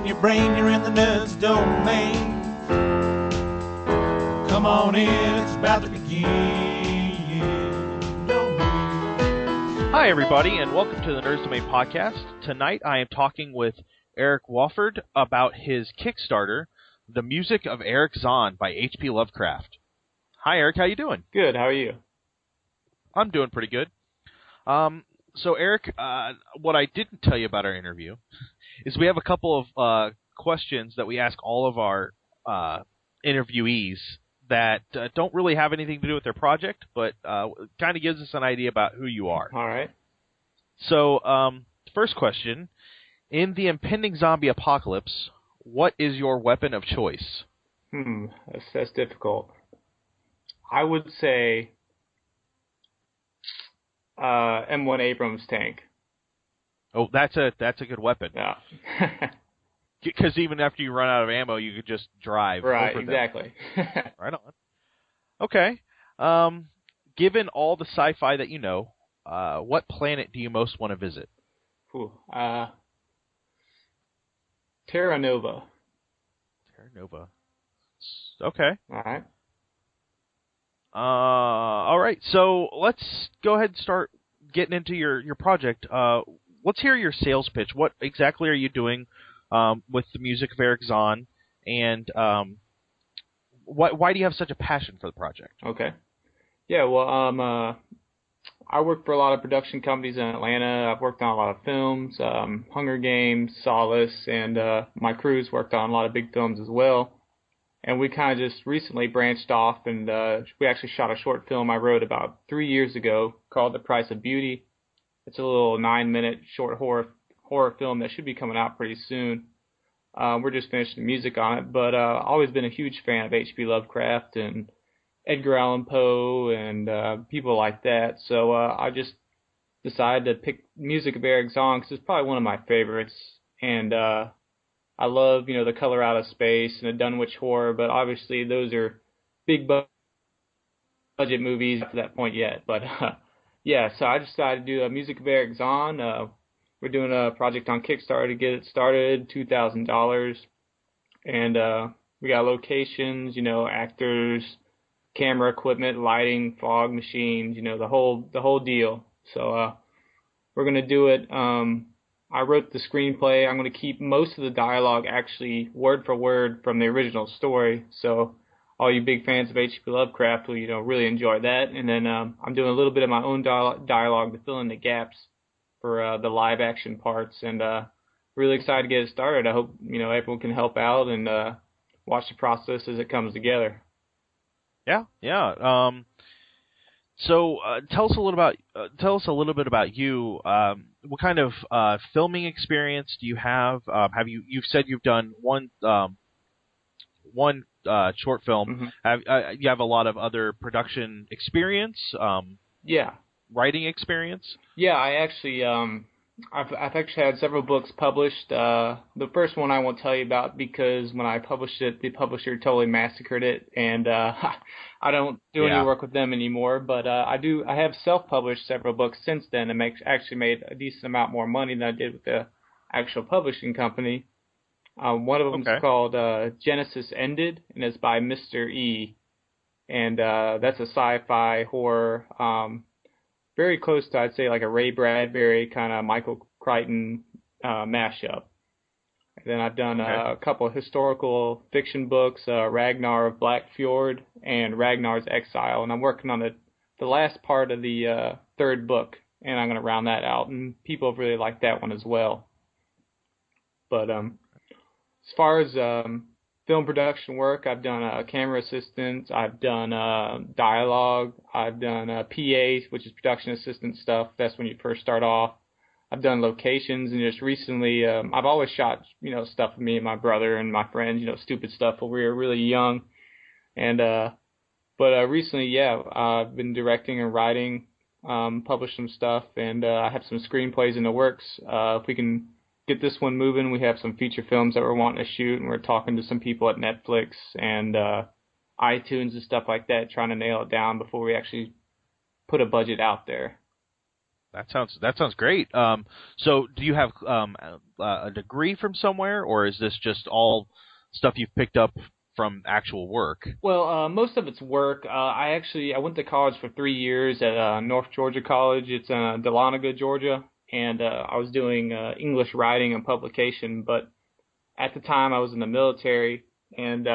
your brain, you're in the nuts domain. Come on in, it's about to begin. Hi, everybody, and welcome to the Nerds Domain podcast. Tonight, I am talking with Eric Wofford about his Kickstarter, The Music of Erich Zan by H.P. Lovecraft. Hi, Eric. How you doing? Good. How are you? I'm doing pretty good. So, Eric, what I didn't tell you about our interview is we have a couple of questions that we ask all of our interviewees that don't really have anything to do with their project, but kind of gives us an idea about who you are. All right. So, first question. In the impending zombie apocalypse, what is your weapon of choice? That's difficult. I would say M1 Abrams tank. Oh, that's a good weapon. Yeah. Because even after you run out of ammo, you could just drive. Right, over them. exactly. Right on. Okay. Given all the sci-fi that you know, what planet do you most want to visit? Terra Nova. Terra Nova. Okay. All right. All right. So let's go ahead and start getting into your project. Let's hear your sales pitch. What exactly are you doing with the music of Erich Zan, and why do you have such a passion for the project? Okay. Yeah. Well, I work for a lot of production companies in Atlanta. I've worked on a lot of films, Hunger Games, Solace, and my crew's worked on a lot of big films as well. And we kind of just recently branched off, and we actually shot a short film I wrote about 3 years ago called The Price of Beauty. It's a little 9-minute short horror film that should be coming out pretty soon. We're just finishing the music on it, but I've always been a huge fan of H.P. Lovecraft and Edgar Allan Poe and people like that. So I just decided to pick Music of Erich Zan because it's probably one of my favorites. And I love, the Color Out of Space and the Dunwich Horror, but obviously those are big budget movies up to that point yet. But yeah, so I decided to do a Music of Erich Zan. We're doing a project on Kickstarter to get it started, $2,000. And we got locations, actors, camera equipment, lighting, fog machines, the whole deal. So we're going to do it. I wrote the screenplay. I'm going to keep most of the dialogue actually word for word from the original story. So all you big fans of H.P. Lovecraft will, really enjoy that. And then I'm doing a little bit of my own dialogue to fill in the gaps for the live action parts. And really excited to get it started. I hope, everyone can help out and watch the process as it comes together. Yeah. So tell us a little bit about you. What kind of filming experience do you have? You've said you've done one short film. Mm-hmm. You have a lot of other production experience. Yeah. Writing experience. Yeah, I actually I've actually had several books published. The first one I won't tell you about because when I published it, the publisher totally massacred it, and I don't do any work with them anymore. But I have self-published several books since then, and actually made a decent amount more money than I did with the actual publishing company. One of them is called Genesis Ended, and it's by Mr. E. And that's a sci-fi horror. Very close to, I'd say, like a Ray Bradbury kind of Michael Crichton mashup. And then I've done a couple of historical fiction books, Ragnar of Black Fjord and Ragnar's Exile. And I'm working on the last part of the third book, and I'm going to round that out. And people have really liked that one as well. But as far as film production work, I've done camera assistants, I've done dialogue, I've done PA, which is production assistant stuff. That's when you first start off. I've done locations, and just recently, I've always shot, stuff with me and my brother and my friends, stupid stuff when we were really young. And but recently, I've been directing and writing, published some stuff, and I have some screenplays in the works. If we can get this one moving, we have some feature films that we're wanting to shoot, and we're talking to some people at Netflix and iTunes and stuff like that, trying to nail it down before we actually put a budget out there. That sounds great. So do you have a degree from somewhere, or is this just all stuff you've picked up from actual work? Well, most of it's work. I went to college for 3 years at North Georgia College. It's in Dahlonega, Georgia, and I was doing English writing and publication. But at the time, I was in the military, and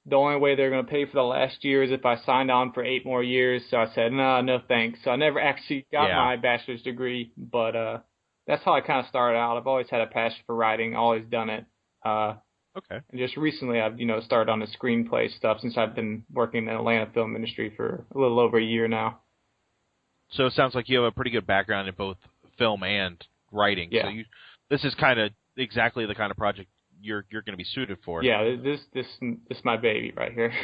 the only way they're going to pay for the last year is if I signed on for 8 more years. So I said, no thanks. So I never actually got my bachelor's degree, but that's how I kind of started out. I've always had a passion for writing, always done it. Okay. And just recently I've, started on the screenplay stuff since I've been working in the Atlanta film industry for a little over a year now. So it sounds like you have a pretty good background in both film and writing. Yeah. So this is kind of exactly the kind of project you're going to be suited for. Yeah, this my baby right here.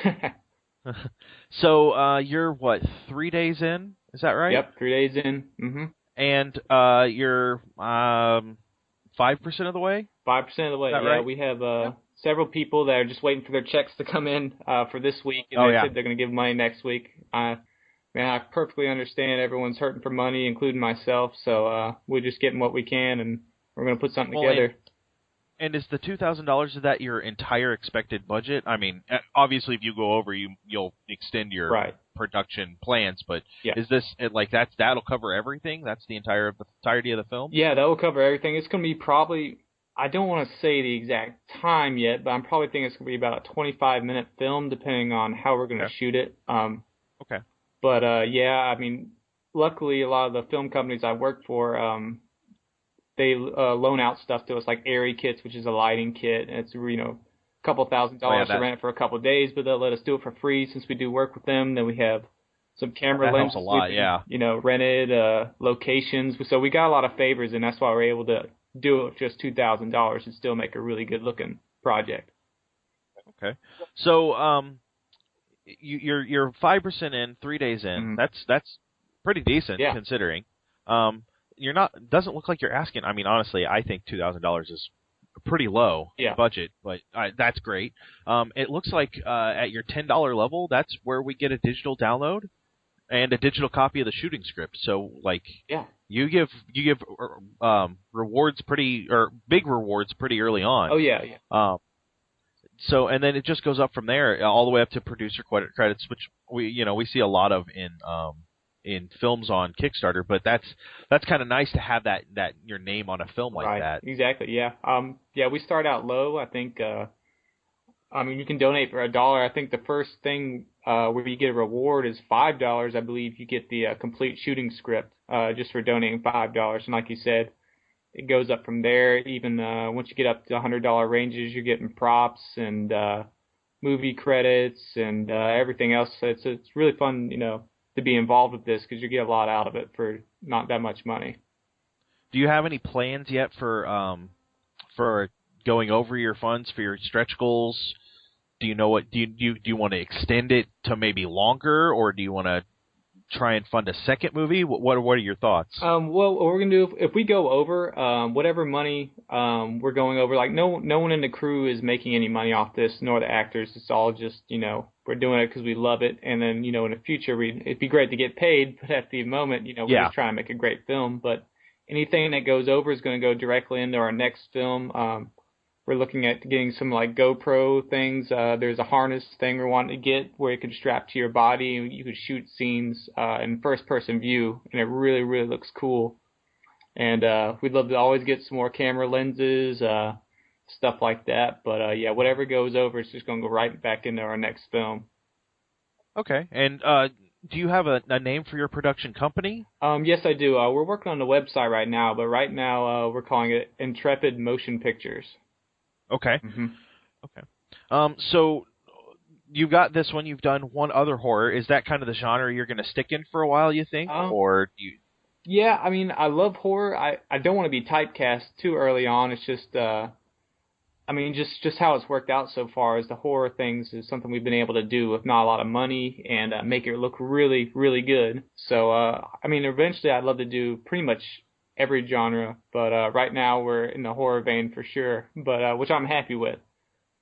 So you're what, 3 days in? Is that right? Yep, 3 days in. Mm-hmm. And you're 5% of the way? 5% of the way. Is that yeah, right? We have several people that are just waiting for their checks to come in for this week, and they said they're going to give money next week. Man, I perfectly understand everyone's hurting for money, including myself. So we're just getting what we can, and we're going to put something together. And is the $2,000, is that your entire expected budget? I mean, obviously, if you go over, you'll extend your production plans. But is this that'll cover everything? That's the entirety of the film? Yeah, that will cover everything. It's going to be probably, I don't want to say the exact time yet, but I'm probably thinking it's going to be about a 25-minute film, depending on how we're going to shoot it. Okay. But I mean, luckily, a lot of the film companies I work for, they loan out stuff to us, like Airy kits, which is a lighting kit, and it's a couple $1,000 to rent it for a couple of days, but they'll let us do it for free since we do work with them. Then we have some camera lenses, helps a lot, rented, locations. So we got a lot of favors, and that's why we're able to do it with just $2,000 and still make a really good looking project. Okay, so you're 5% in, 3 days in. Mm-hmm. That's pretty decent considering. You're not. Doesn't look like you're asking. I mean, honestly, I think $2,000 is a pretty low budget, but that's great. It looks like at your $10 level, that's where we get a digital download and a digital copy of the shooting script. So, you give rewards big rewards pretty early on. Oh yeah. So, and then it just goes up from there, all the way up to producer credits, which we see a lot of in films on Kickstarter, but that's kind of nice to have that your name on a film like that. Exactly. Yeah. We start out low. I think. You can donate for $1. I think the first thing where you get a reward is $5. I believe you get the complete shooting script just for donating $5. And like you said, it goes up from there. Even once you get up to $100 ranges, you're getting props and movie credits and everything else. So it's really fun, to be involved with this because you get a lot out of it for not that much money. Do you have any plans yet for going over your funds for your stretch goals? Do you know what do you want to extend it to maybe longer, or do you want to try and fund a second movie? What are your thoughts? Well, what we're gonna do if we go over whatever money we're going over, like no one in the crew is making any money off this, nor the actors. It's all just we're doing it because we love it, and then in the future it'd be great to get paid, but at the moment we're just trying to make a great film. But anything that goes over is going to go directly into our next film. We're looking at getting some GoPro things. There's a harness thing we're wanting to get where you can strap to your body and you could shoot scenes in first-person view, and it really, really looks cool. And we'd love to always get some more camera lenses, stuff like that. But whatever goes over, it's just going to go right back into our next film. Okay. And do you have a name for your production company? Yes, I do. We're working on the website right now, but right now we're calling it Intrepid Motion Pictures. Okay. Mm-hmm. Okay. So you've got this one. You've done one other horror. Is that kind of the genre you're going to stick in for a while, you think? Or do you... Yeah, I mean, I love horror. I don't want to be typecast too early on. It's just, just how it's worked out so far is the horror things is something we've been able to do with not a lot of money and make it look really, really good. So, eventually I'd love to do pretty much every genre, but right now we're in the horror vein for sure, but which I'm happy with.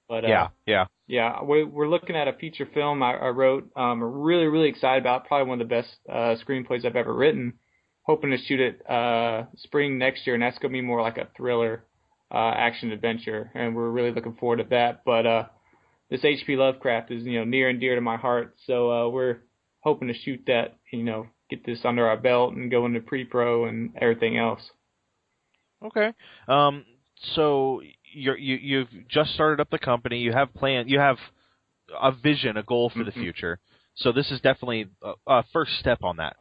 But we're looking at a feature film I wrote. I'm really, really excited about. Probably one of the best screenplays I've ever written. hoping to shoot it spring next year, and that's going to be more like a thriller action adventure, and we're really looking forward to that. But this H.P. Lovecraft is, near and dear to my heart, so we're hoping to shoot that, get this under our belt and go into pre-pro and everything else. Okay. So you've just started up the company. You have a vision, a goal for the future. So this is definitely a first step on that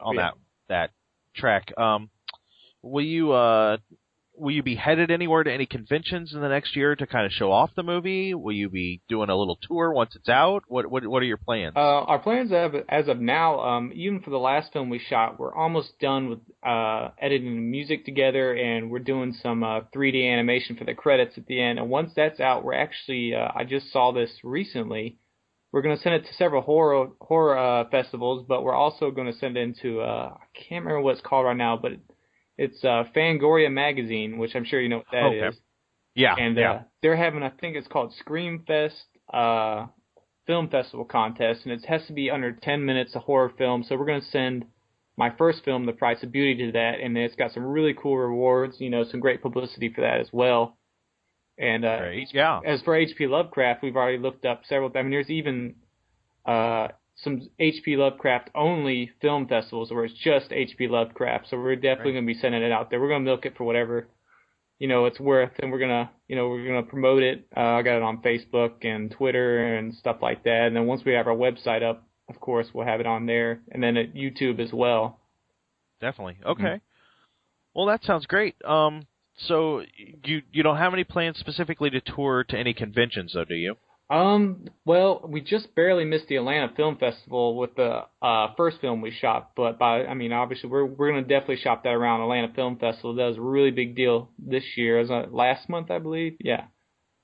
that track. Will you be headed anywhere to any conventions in the next year to kind of show off the movie? Will you be doing a little tour once it's out? What are your plans? Our plans as of now, even for the last film we shot, we're almost done with editing the music together, and we're doing some 3D animation for the credits at the end. And once that's out, we're actually I just saw this recently. We're going to send it to several horror festivals, but we're also going to send it into I can't remember what it's called right now, but it's Fangoria Magazine, which I'm sure you know what that is. Yeah. And they're having, I think it's called Scream Fest Film Festival Contest, and it has to be under 10 minutes a horror film. So we're going to send my first film, The Price of Beauty, to that, and it's got some really cool rewards, some great publicity for that as well. And as for H.P. Lovecraft, we've already looked up several. I mean, there's even some H.P. Lovecraft only film festivals where it's just H.P. Lovecraft. So we're definitely going to be sending it out there. We're going to milk it for whatever it's worth, and we're gonna promote it. I got it on Facebook and Twitter and stuff like that. And then once we have our website up, of course, we'll have it on there, and then at YouTube as well. Definitely. Okay. Mm-hmm. Well, that sounds great. So you don't have any plans specifically to tour to any conventions, though, do you? Well, we just barely missed the Atlanta Film Festival with the first film we shot, but obviously we're going to definitely shop that around Atlanta Film Festival. That was a really big deal this year. It was last month, I believe. Yeah.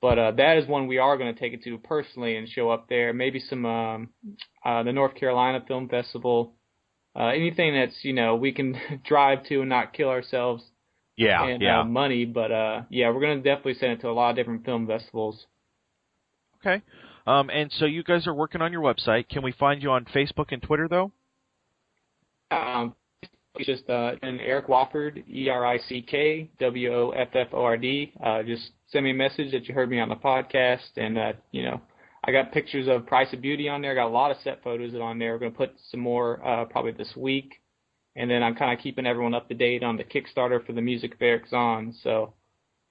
But that is one we are going to take it to personally and show up there. Maybe some the North Carolina Film Festival. Anything that's, we can drive to and not kill ourselves. And money, but we're going to definitely send it to a lot of different film festivals. Okay. And so you guys are working on your website. Can we find you on Facebook and Twitter, though? It's just Eric Wofford, ErickWofford. Just send me a message that you heard me on the podcast, and I got pictures of Price of Beauty on there. I got a lot of set photos on there. We're going to put some more probably this week, and then I'm kind of keeping everyone up to date on the Kickstarter for the music of Erich Zan. So,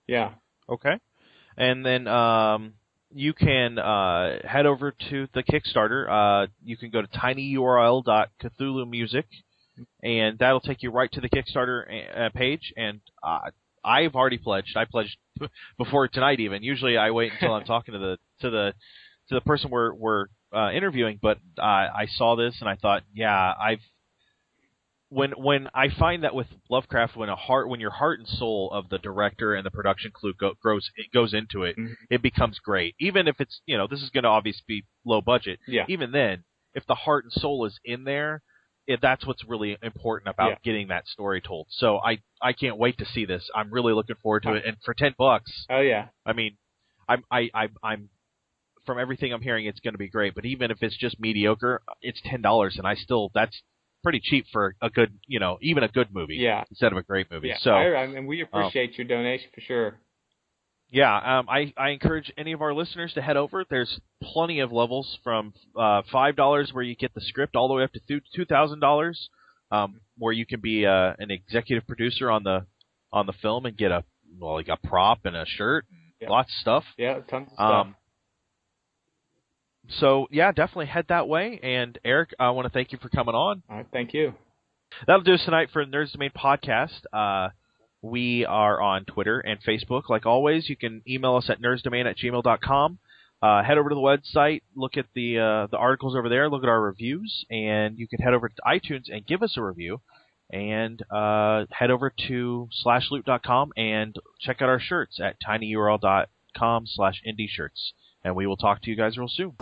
yeah. Okay. And then you can head over to the Kickstarter. You can go to tinyurl.cthulhumusic, and that'll take you right to the Kickstarter page. And I've already pledged. I pledged before tonight even. Usually I wait until I'm talking to the person we're interviewing. But I saw this and I thought, When I find that with Lovecraft, when your heart and soul of the director and the production crew goes into it, mm-hmm. It becomes great. Even if it's this is going to obviously be low budget. Yeah. Even then, if the heart and soul is in there, that's what's really important about getting that story told. So I can't wait to see this. I'm really looking forward to it. And for $10, oh yeah. I mean, I'm from everything I'm hearing, it's going to be great. But even if it's just mediocre, it's $10, and that's pretty cheap for a good, even a good movie. Yeah. Instead of a great movie. Yeah. So, and we appreciate your donation for sure. Yeah. I encourage any of our listeners to head over. There's plenty of levels from $5 where you get the script all the way up to $2,000, where you can be an executive producer on the film and get a prop and a shirt, lots of stuff. Yeah, tons of stuff. So, definitely head that way. And, Eric, I want to thank you for coming on. All right, thank you. That'll do us tonight for the Nerds Domain podcast. We are on Twitter and Facebook. Like always, you can email us at nerdsdomain@gmail.com. Head over to the website, look at the articles over there, look at our reviews, and you can head over to iTunes and give us a review. And head over to /loot.com and check out our shirts at tinyurl.com/indie shirts. And we will talk to you guys real soon.